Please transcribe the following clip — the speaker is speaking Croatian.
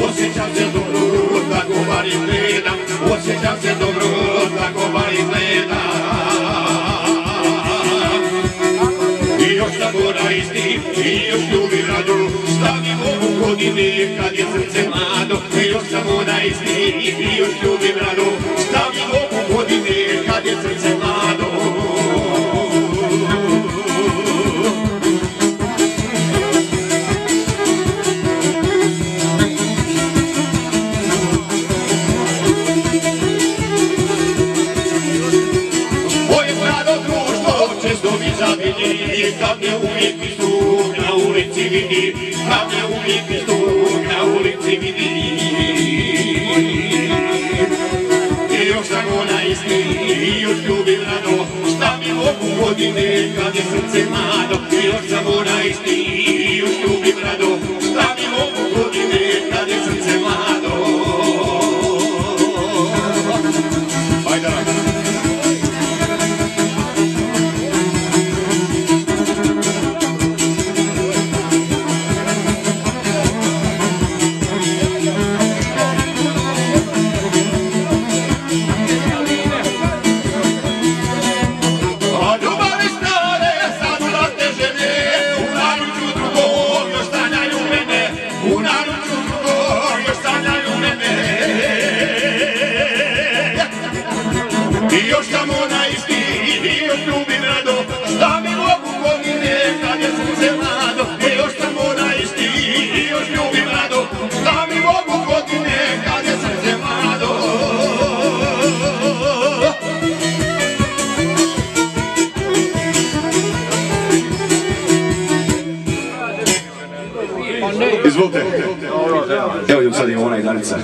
Osjećam se dobro, tako bar izgledam. Osjećam se dobro, tako bar izgledam. I još sam mora isti, i još ljubim radu. Stavim ovu godine kad je srce mlado. I još sam mora isti, i još ljubim radu. Stavim ovu godine kad je srce mlado. Kad me uvijek istup na ulici vidi, kad me uvijek istup na ulici vidi. I još sam ona isti, i još ljubim rado. Šta mi mogu godine kad je srce mlado. I još sam ona isti, i još ljubim rado. Šta mi mogu godine kad je srce mlado. Ajde. I još sam ona isti, i još ljubim rado. Šta mi mogu godine kad je srce mlado. I još sam ona isti, i još ljubim rado. Šta mi mogu godine kad je srce mlado. Izvolite. Evo sad imamo onaj Danica.